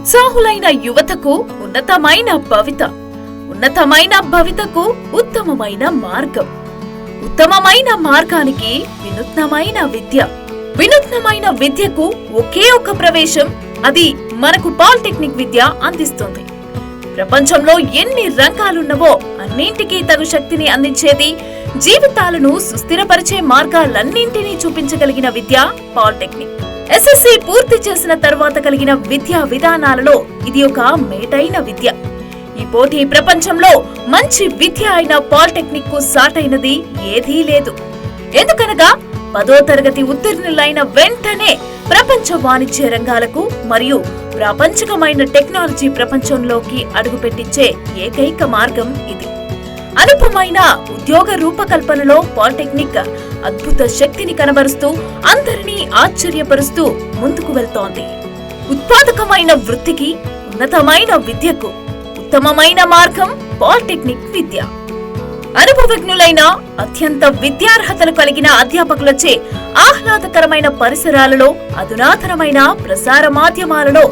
ఉత్సాహులైన యువతకు ఉన్నతమైన భవిత, ఉన్నతమైన భవితకు ఉత్తమమైన మార్గం, ఉత్తమమైన మార్గానికి వినూత్నమైన విద్య, వినూత్నమైన విద్యకు ఒకే ఒక ప్రవేశం, అది మనకు పాలిటెక్నిక్ విద్య అందిస్తుంది. ప్రపంచంలో ఎన్ని రంగాలున్నవో అన్నింటికీ తగు శక్తిని అందించేది, జీవితాలను సుస్థిరపరిచే మార్గాలన్నింటినీ చూపించగలిగిన విద్య పాలిటెక్నిక్. ఎస్ఎస్సి పూర్తి చేసిన తర్వాత కలిగిన విద్యా విధానాలలో ఇది ఒక మేటైన విద్య. ఈ పోటీ ప్రపంచంలో మంచి విద్య అయిన పాలిటెక్నిక్ కు సాటైనది ఏదీ లేదు. ఎందుకనగా 10వ తరగతి ఉత్తీర్ణులైన వెంటనే ప్రపంచ వాణిజ్య రంగాలకు మరియు ప్రాపంచికమైన టెక్నాలజీ ప్రపంచంలోకి అడుగుపెట్టించే ఏకైక మార్గం ఇది. అనుపమైన ఉద్యోగ రూపకల్పనలో పాలిటెక్నిక్ అద్భుత శక్తిని కనబరుస్తూ అందరినీ ఆశ్చర్యపరుస్తూ ముందుకు వెళ్తోంది. ఉత్పాదకమైన వృత్తికి, ఉన్నతమైన విద్యకు ఉత్తమమైన మార్గం పాలిటెక్నిక్ విద్య. అనుభవజ్ఞులైన, అత్యంత విద్యార్హతలు కలిగిన అధ్యాపకులచే ఆహ్లాదకరమైన పరిసరాలలో, అధునాతనమైన ప్రసార మాధ్యమాలలో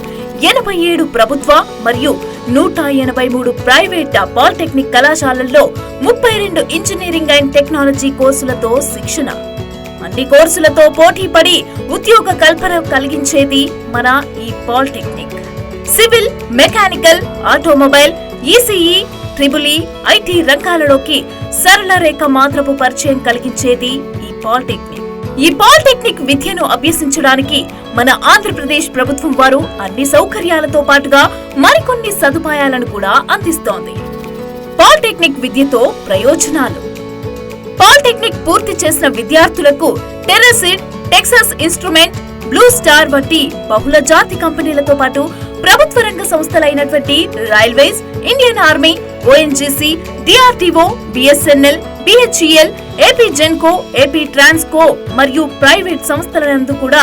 87 ప్రభుత్వ మరియు 183 ప్రైవేట్ పాలిటెక్నిక్ కళాశాలల్లో 32 ఇంజనీరింగ్ అండ్ టెక్నాలజీ కోర్సులతో శిక్షణ. అన్ని కోర్సులతో పోటీపడి ఉద్యోగ కల్పన కలిగించేది మన ఈ polytechnic. Civil, mechanical, automobile, ECE, triple E, IT రంగాలలోకి సరళ రేఖ మాత్రపు పరిచయం కలిగించేది ఈ పాలిటెక్నిక్. ఈ పాలిటెక్నిక్ విద్యను అభ్యసించడానికి మన ఆంధ్రప్రదేశ్ ప్రభుత్వం వారు అన్ని సౌకర్యాలతో పాటుగా మరికొన్ని సదుపాయాలను కూడా అందిస్తోంది. పాలిటెక్నిక్ విద్యతో ప్రయోజనాలు. పాలిటెక్నిక్ పూర్తి చేసిన విద్యార్థులకు టెర్రసిడ్, టెక్సాస్ ఇన్స్ట్రుమెంట్, బ్లూ స్టార్ వంటి బహుళ జాతి కంపెనీలతో పాటు ప్రభుత్వ రంగ సంస్థలైనటువంటి railways, Indian army, ONGC, DRDO, BSNL, BHEL, AP Genco, AP Transco మరియు ప్రైవేట్ సంస్థలందు కూడా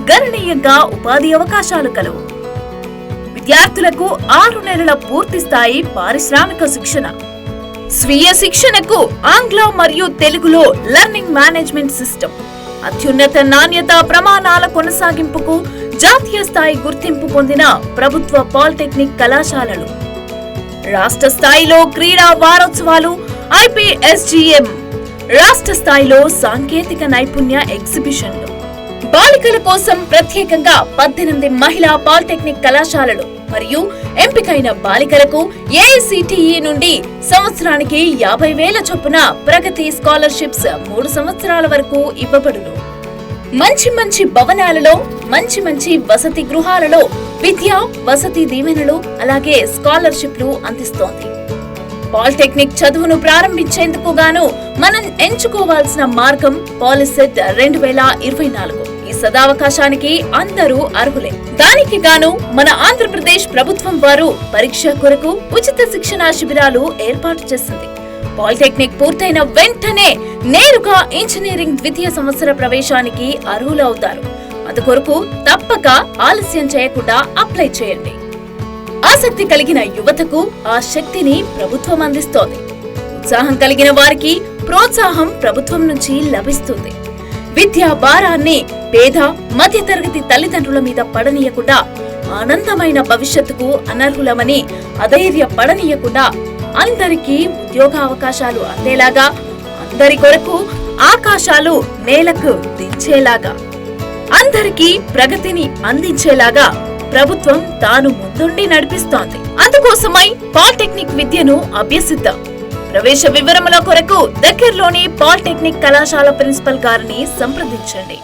గణనీయంగా ఉపాధి అవకాశాలు కలవు. విద్యార్థులకు 6 నెలల పూర్తి స్థాయి పారిశ్రామిక శిక్షణ, స్వీయ శిక్షణకు ఆంగ్ల మరియు తెలుగులో లెర్నింగ్ మేనేజ్మెంట్ సిస్టమ్, అత్యున్నత నాణ్యత ప్రమాణాల కొనసాగింపుకు జాతీయ స్థాయి గుర్తింపు పొందిన ప్రభుత్వ పాలిటెక్నిక్ కళాశాలలు, రాష్ట్ర స్థాయిలో క్రీడా వారోత్సవాలు, ఐపీఎస్జీఎం, రాష్ట్ర స్థాయిలో సాంకేతిక నైపుణ్య ఎగ్జిబిషన్లు, బాలికల కోసం ప్రత్యేకంగా 18 మహిళా పాలిటెక్నిక్ కళాశాలలు మరియు ఎంపికైన బాలికలకు ఏఐసిటిఈ నుండి సంవత్సరానికి 50,000 చొప్పున ప్రగతి స్కాలర్షిప్స్ 3 సంవత్సరాల వరకు ఇవ్వబడును. మంచి భవనాలలో, మంచి వసతి గృహాలలో విద్య, వసతి దీవెనలు, అలాగే స్కాలర్షిప్లు అందిస్తోంది. పాలిటెక్నిక్ చదువును ప్రారంభించేందుకు గాను మనం ఎంచుకోవాల్సిన మార్గం పాలిసెట్ 2024. ఈ సదావకాశానికి అందరూ అర్హులే. దానికి గాను మన ఆంధ్రప్రదేశ్ ప్రభుత్వం వారు పరీక్ష కొరకు ఉచిత శిక్షణా శిబిరాలు ఏర్పాటు చేసింది. పాలిటెక్నిక్ పూర్తయిన వెంటనే నేరుగా ఇంజనీరింగ్ ద్వితీయ సంవత్సర ప్రవేశానికి అర్హులవుతారు. అందుకొరకు తప్పక ఆలస్యం చేయకుండా అప్లై చేయండి. ఆసక్తి కలిగిన యువతకు ఆ శక్తిని ప్రభుత్వం అందిస్తోంది. ఉత్సాహం కలిగిన వారికి ప్రోత్సాహం ప్రభుత్వం నుంచి లభిస్తుంది. విద్యా భారాన్ని పేద, మధ్యతరగతి తల్లిదండ్రుల మీద పడనీయకుండా, ఆనందమైన భవిష్యత్తుకు అనర్హులమని అధైర్య పడనీయకుండా, అందరికీ ఉద్యోగ అవకాశాలు అందేలాగా, అందరి కొరకు ఆకాశాలు నేలకు దించేలాగా, అందరికీ ప్రగతిని అందించేలాగా ప్రభుత్వం తాను ముందుండి నడిపిస్తోంది. అందుకోసమై పాలిటెక్నిక్ విద్యను అభ్యసిద్దాం. ప్రవేశ వివరముల కొరకు దగ్గరలోని పాలిటెక్నిక్ కళాశాల ప్రిన్సిపల్ గారిని సంప్రదించండి.